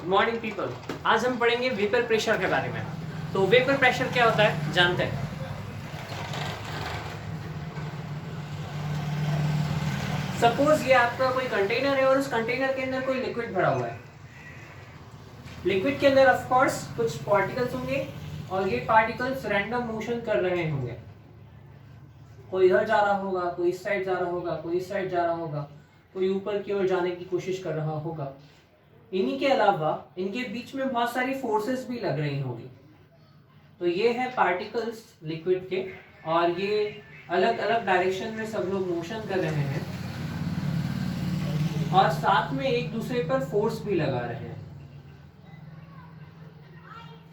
Morning people. आज हम पढ़ेंगे वेपर प्रेशर के बारे में। तो वेपर प्रेशर क्या होता है जानते हैं। सपोज ये आपका कोई कंटेनर है और उस कंटेनर के अंदर कोई लिक्विड भरा हुआ है। लिक्विड के अंदर ऑफ कोर्स कुछ पार्टिकल्स होंगे और ये पार्टिकल्स रैंडम मोशन कर रहे होंगे। कोई इधर जा रहा होगा, कोई इस साइड जा रहा होगा, कोई इस साइड जा रहा होगा, कोई ऊपर की ओर जाने की कोशिश कर रहा होगा। इन्हीं के अलावा इनके बीच में बहुत सारी फोर्सेस भी लग रही होंगी। तो ये है पार्टिकल्स लिक्विड के, और ये अलग अलग डायरेक्शन में सब लोग मोशन कर रहे हैं और साथ में एक दूसरे पर फोर्स भी लगा रहे हैं।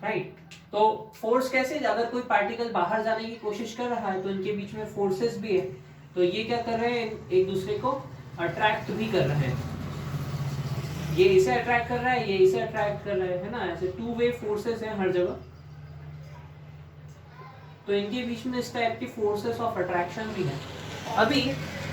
राइट। तो फोर्स कैसे, अगर कोई पार्टिकल बाहर जाने की कोशिश कर रहा है तो इनके बीच में फोर्सेस भी है। तो ये क्या कर रहे हैं, एक दूसरे को अट्रैक्ट भी कर रहे हैं। ये इसे अट्रैक्ट कर रहा है, ये इसे अट्रैक्ट कर रहा है ना। ऐसे टू वे फोर्सेस हैं हर जगह। तो इनके बीच में इस टाइप की फोर्सेस ऑफ अट्रैक्शन भी है। अभी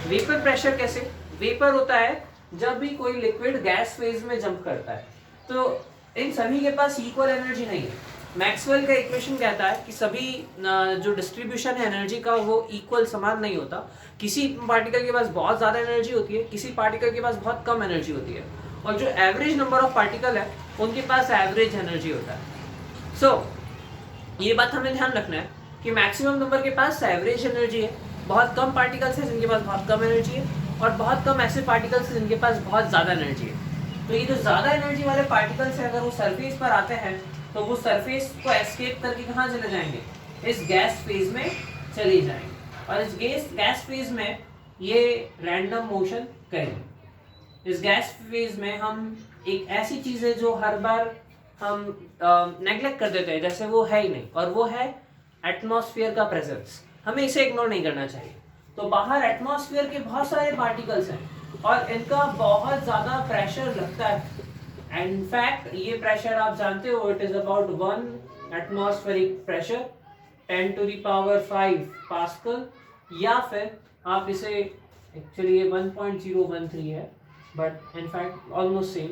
वेपर प्रेशर कैसे, वेपर होता है जब भी कोई लिक्विड गैस फेज में जंप करता है। तो इन सभी के पास इक्वल एनर्जी नहीं है। मैक्सवेल का इक्वेशन कहता है कि सभी जो डिस्ट्रीब्यूशन है एनर्जी का वो इक्वल समान नहीं होता। किसी पार्टिकल के पास बहुत ज़्यादा एनर्जी होती है, किसी पार्टिकल के पास बहुत कम एनर्जी होती है, और जो एवरेज नंबर ऑफ पार्टिकल है उनके पास एवरेज एनर्जी होता है। सो ये बात हमें ध्यान रखना है कि मैक्सिमम नंबर के पास एवरेज एनर्जी है, बहुत कम पार्टिकल्स हैं जिनके पास बहुत कम एनर्जी है, और बहुत कम ऐसे पार्टिकल्स हैं जिनके पास बहुत ज़्यादा एनर्जी है। तो ये जो ज़्यादा एनर्जी वाले पार्टिकल्स हैं, अगर वो सरफेस पर आते हैं तो वो सरफेस को एस्केप करके कहाँ चले जाएंगे, इस गैस फेज में चले जाएंगे, और इस गैस फेज में ये रैंडम मोशन करेंगे। इस गैस फेज में हम एक ऐसी चीज़ है जो हर बार हम नेग्लेक्ट कर देते हैं, जैसे वो है ही नहीं, और वो है एटमॉस्फेयर का प्रेजेंस। हमें इसे इग्नोर नहीं करना चाहिए। तो बाहर एटमॉस्फेयर के बहुत सारे पार्टिकल्स हैं और इनका बहुत ज़्यादा प्रेशर लगता है। इनफैक्ट ये प्रेशर आप जानते हो, it is about 1 atmospheric pressure 10 to the power 5 pascal, या फिर आप इसे एक्चुअली ये 1.013 है, बट इनफैक्ट ऑलमोस्ट सेम।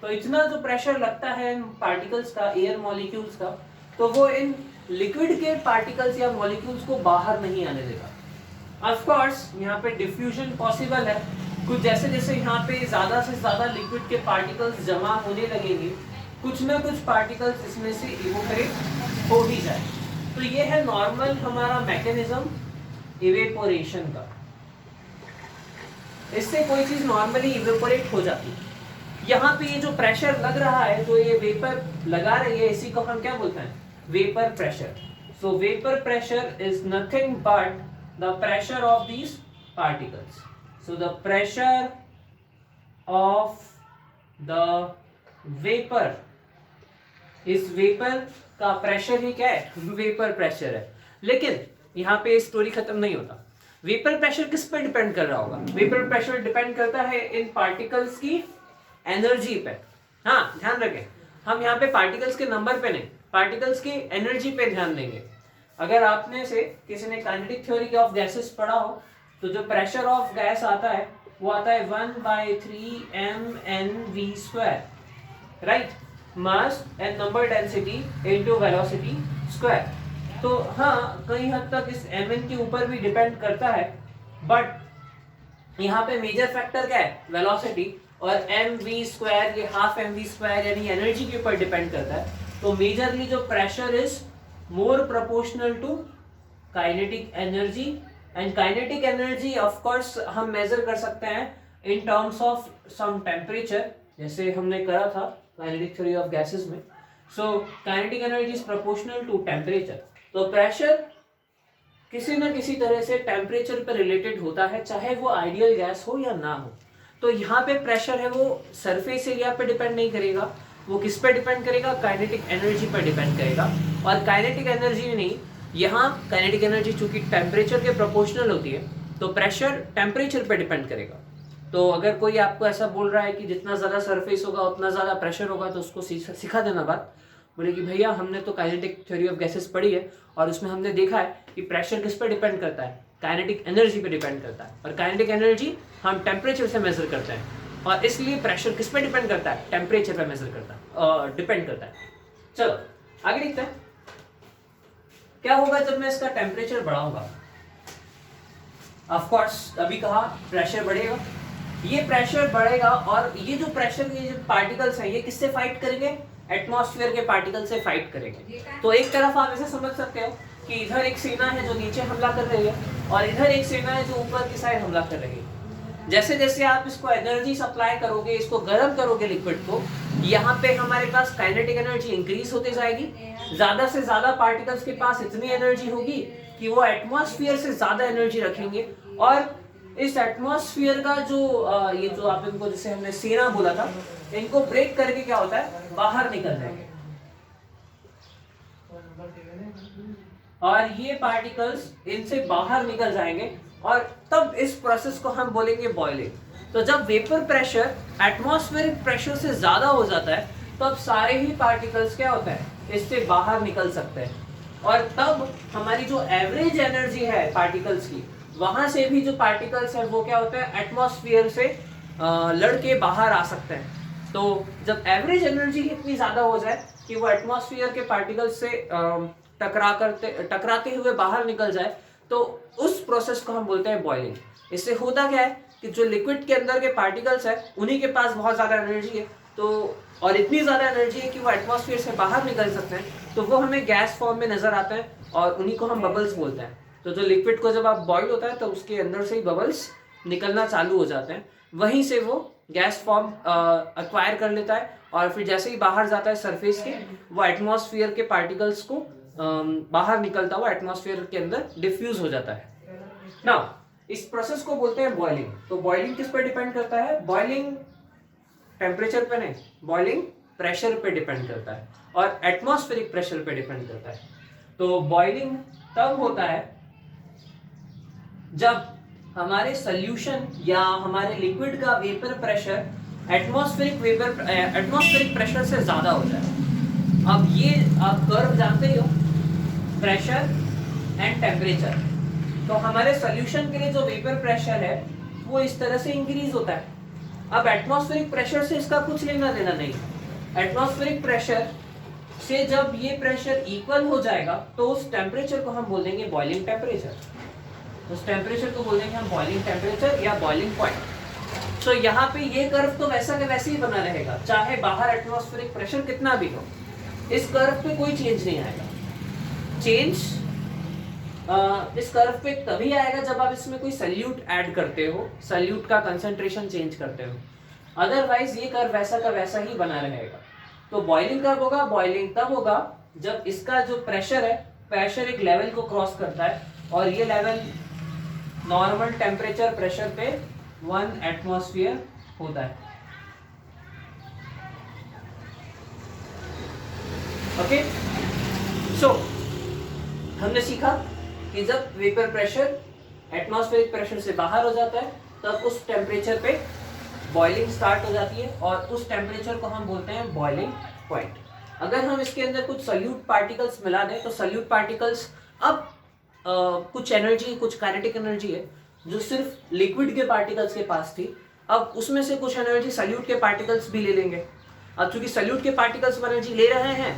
तो इतना जो प्रेशर लगता है इन पार्टिकल्स का, एयर मॉलिक्यूल्स का, तो वो इन लिक्विड के पार्टिकल्स या मॉलिक्यूल्स को बाहर नहीं आने देगा। ऑफ कोर्स यहाँ पे डिफ्यूजन पॉसिबल है। कुछ जैसे जैसे यहाँ पे ज़्यादा से ज़्यादा लिक्विड के पार्टिकल्स जमा होने लगेंगे, कुछ ना कुछ पार्टिकल्स इसमें से इवोपरेट हो ही जाए। तो ये है नॉर्मल हमारा मैकेनिज्म इवेपोरेशन का। इससे कोई चीज़ नॉर्मली इवेपोरेट हो जाती है। यहाँ पे ये जो प्रेशर लग रहा है, जो ये वेपर लगा रही है, इसी को हम क्या बोलते हैं, vapour pressure. So vapour pressure is nothing but the pressure of these particles. So the pressure of the vapour, इस वेपर का प्रेशर ही क्या है, वेपर प्रेशर है। लेकिन यहाँ पे स्टोरी खत्म नहीं होता। वेपर प्रेशर किस पे डिपेंड कर रहा होगा, वेपर प्रेशर डिपेंड करता है इन पार्टिकल्स की एनर्जी पे। हाँ ध्यान रखें, हम यहाँ पे पार्टिकल्स के नंबर पे नहीं, पार्टिकल्स की एनर्जी पे ध्यान देंगे। अगर आपने से किसी ने काइनेटिक थ्योरी ऑफ गैसेस पढ़ा हो, तो जो प्रेशर ऑफ गैस आता है वो आता है 1/3 mnv², right, mass and number density into velocity square. तो हाँ, कई हद तक इस mn के ऊपर भी डिपेंड करता है, बट यहाँ पे मेजर फैक्टर क्या है, वेलोसिटी, और mv² ये हाफ mv² यानी एनर्जी के ऊपर डिपेंड करता है। तो मेजरली जो pressure is more proportional to kinetic energy, and kinetic energy of course हम मेजर कर सकते हैं in terms of some temperature, जैसे हमने करा था काइनेटिक थ्योरी ऑफ गैसेस में। So kinetic energy is proportional to temperature. तो प्रेशर किसी न किसी तरह से टेम्परेचर पर रिलेटेड होता है, चाहे वो आइडियल गैस हो या ना हो। तो यहाँ पे प्रेशर है वो सरफेस एरिया पे डिपेंड नहीं करेगा, वो किस पे डिपेंड करेगा, काइनेटिक एनर्जी पर डिपेंड करेगा। और काइनेटिक एनर्जी नहीं, यहाँ काइनेटिक एनर्जी चूंकि टेम्परेचर के प्रोपोर्शनल होती है, तो प्रेशर टेम्परेचर पे डिपेंड करेगा। तो अगर कोई आपको ऐसा बोल रहा है कि जितना ज़्यादा सरफेस होगा उतना ज़्यादा प्रेशर होगा, तो उसको सिखा देना बात, बोले कि भैया हमने तो काइनेटिक थ्योरी ऑफ गैसेस पढ़ी है और उसमें हमने देखा है कि प्रेशर किस पे डिपेंड करता है, काइनेटिक एनर्जी पे डिपेंड करता है, और काइनेटिक एनर्जी हम टेम्परेचर से मेजर करते हैं। और इसलिए प्रेशर किस पे डिपेंड करता है? टेम्परेचर पे मेजर करता है, डिपेंड करता है। चलो आगे देखते हैं क्या होगा जब मैं इसका टेम्परेचर बढ़ाऊंगा। ऑफ कोर्स अभी कहा प्रेशर बढ़ेगा, ये प्रेशर बढ़ेगा और ये जो प्रेशर के जो पार्टिकल्स हैं ये किससे फाइट करेंगे? एटमॉस्फेयर के पार्टिकल से फाइट करेंगे। तो एक तरफ आप ऐसे समझ सकते हो कि इधर एक सेना है जो नीचे हमला कर रही है और इधर एक सेना है जो ऊपर की साइड हमला कर रही है। जैसे जैसे आप इसको एनर्जी सप्लाई करोगे, इसको गर्म करोगे लिक्विड को, यहाँ पे हमारे पास काइनेटिक एनर्जी इंक्रीज होती जाएगी। ज्यादा से ज्यादा पार्टिकल्स के पास इतनी एनर्जी होगी कि वो एटमॉस्फेयर से ज्यादा एनर्जी रखेंगे और इस एटमॉस्फेयर का जो ये जो आप इनको जैसे हमने सेना बोला था, इनको ब्रेक करके क्या होता है? बाहर निकल जाएंगे और ये पार्टिकल्स इनसे बाहर निकल जाएंगे और तब इस प्रोसेस को हम बोलेंगे बॉइलिंग। तो जब वेपर प्रेशर एटमॉस्फेरिक प्रेशर से ज्यादा हो जाता है तब सारे ही पार्टिकल्स क्या होता है? इससे बाहर निकल सकते हैं और तब हमारी जो एवरेज एनर्जी है पार्टिकल्स की, वहां से भी जो पार्टिकल्स है वो क्या होता है? एटमॉस्फेयर से लड़के बाहर आ सकते हैं। तो जब एवरेज एनर्जी इतनी ज्यादा हो जाए कि वो एटमॉस्फेयर के पार्टिकल्स से टकराते हुए बाहर निकल जाए तो उस प्रोसेस को हम बोलते हैं बॉइलिंग। इससे होता क्या है कि जो लिक्विड के अंदर के पार्टिकल्स है उन्हीं के पास बहुत ज्यादा एनर्जी है, तो और इतनी ज्यादा एनर्जी है कि वो एटमॉस्फेयर से बाहर निकल सकते हैं, तो वो हमें गैस फॉर्म में नजर आते हैं और उन्हीं को हम बबल्स बोलते हैं। तो जो लिक्विड को जब आप बॉइल होता है तो उसके अंदर से ही बबल्स निकलना चालू हो जाते हैं, वहीं से वो गैस फॉर्म एक्वायर कर लेता है और फिर जैसे ही बाहर जाता है सरफेस के, वो एटमॉस्फेयर के पार्टिकल्स को बाहर निकलता हुआ एटमॉस्फेयर के अंदर डिफ्यूज हो जाता है। नाउ इस प्रोसेस को बोलते हैं बॉइलिंग। तो बॉइलिंग किस पर डिपेंड करता है? बॉइलिंग टेम्परेचर पे नहीं, बॉइलिंग प्रेशर पे डिपेंड करता है और एटमॉस्फेरिक प्रेशर पे डिपेंड करता है। तो बॉइलिंग तब होता है जब हमारे सॉल्यूशन या हमारे लिक्विड का वेपर प्रेशर एटमॉस्फेरिक प्रेशर से ज्यादा हो जाए। अब ये आप कर्व जानते ही हो, प्रेशर एंड टेम्परेचर। तो हमारे सॉल्यूशन के लिए जो वेपर प्रेशर है वो इस तरह से इंक्रीज होता है। अब एटमॉस्फेरिक प्रेशर से इसका कुछ लेना देना नहीं। एटमॉस्फेरिक प्रेशर से जब ये प्रेशर इक्वल हो जाएगा तो उस टेम्परेचर को हम बोल देंगे बॉइलिंग टेम्परेचर। उस टेम्परेचर को बोल देंगे हम बॉइलिंग टेम्परेचर या बॉइलिंग पॉइंट। तो यहाँ पे ये कर्व तो वैसा का वैसे ही बना रहेगा, चाहे बाहर एटमॉस्फेरिक प्रेशर कितना भी हो, इस कर्व पे कोई चेंज नहीं आएगा। चेंज इस कर्व पे तभी आएगा जब आप इसमें कोई सल्यूट ऐड करते हो, सल्यूट का कंसंट्रेशन चेंज करते हो, अदरवाइज ये कर्व वैसा का वैसा ही बना रहेगा। तो बॉइलिंग कब होगा? बॉइलिंग तब होगा जब इसका जो प्रेशर है, प्रेशर एक लेवल को क्रॉस करता है और ये लेवल नॉर्मल टेम्परेचर प्रेशर पे 1 एटमॉस्फेयर होता है। ओके, सो हमने सीखा कि जब वेपर प्रेशर एटमॉस्फेरिक प्रेशर से बाहर हो जाता है तब उस टेम्परेचर पे बॉइलिंग स्टार्ट हो जाती है और उस टेम्परेचर को हम बोलते हैं बॉइलिंग पॉइंट। अगर हम इसके अंदर कुछ सल्यूट पार्टिकल्स मिला दें तो सल्यूट पार्टिकल्स अब कुछ एनर्जी, कुछ काइनेटिक एनर्जी है जो सिर्फ लिक्विड के पार्टिकल्स के पास थी, अब उसमें से कुछ एनर्जी सल्यूट के पार्टिकल्स भी ले लेंगे। अब चूंकि सल्यूट के पार्टिकल्स एनर्जी ले रहे हैं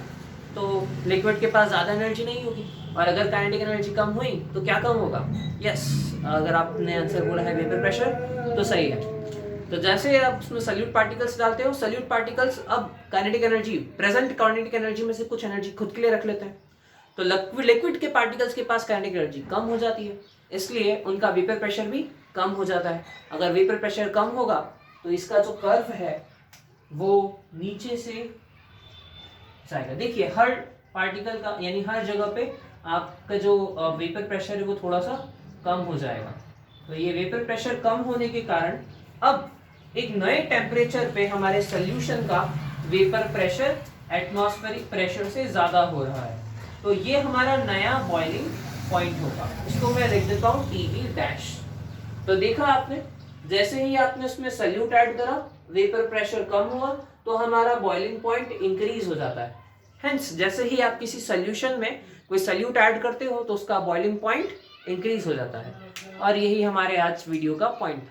तो लिक्विड के पास ज़्यादा एनर्जी नहीं होगी और अगर काइनेटिक एनर्जी कम हुई तो क्या कम होगा? यस, अगर आपने आंसर बोला है वेपर प्रेशर तो सही है। तो जैसे आप उसमें सल्यूट पार्टिकल्स डालते हो, सल्यूट पार्टिकल्स अब kinetic energy, present kinetic energy में से कुछ एनर्जी खुद के लिए रख लेते हैं, तो लिक्विड के पार्टिकल्स के पास काइनेटिक एनर्जी कम हो जाती है, इसलिए उनका वेपर प्रेशर भी कम हो जाता है। अगर वेपर प्रेशर कम होगा तो इसका जो कर्व है वो नीचे से जाएगा। देखिए हर पार्टिकल का यानी हर जगह पे आपका जो वेपर प्रेशर है वो थोड़ा सा कम हो जाएगा। तो ये वेपर प्रेशर कम होने के कारण अब एक नए टेम्परेचर पे हमारे सॉल्यूशन का वेपर प्रेशर एटमॉस्फेरिक प्रेशर से ज्यादा हो रहा है, तो ये हमारा नया बॉइलिंग पॉइंट होगा। इसको मैं लिख देता हूँ TB डैश। तो देखा आपने, जैसे ही आपने उसमें सल्यूट ऐड करा, वेपर प्रेशर कम हुआ तो हमारा बॉइलिंग पॉइंट इंक्रीज हो जाता है। हेंस जैसे ही आप किसी सॉल्यूशन में कोई सल्यूट ऐड करते हो तो उसका बॉइलिंग पॉइंट इंक्रीज हो जाता है। और यही हमारे आज वीडियो का पॉइंट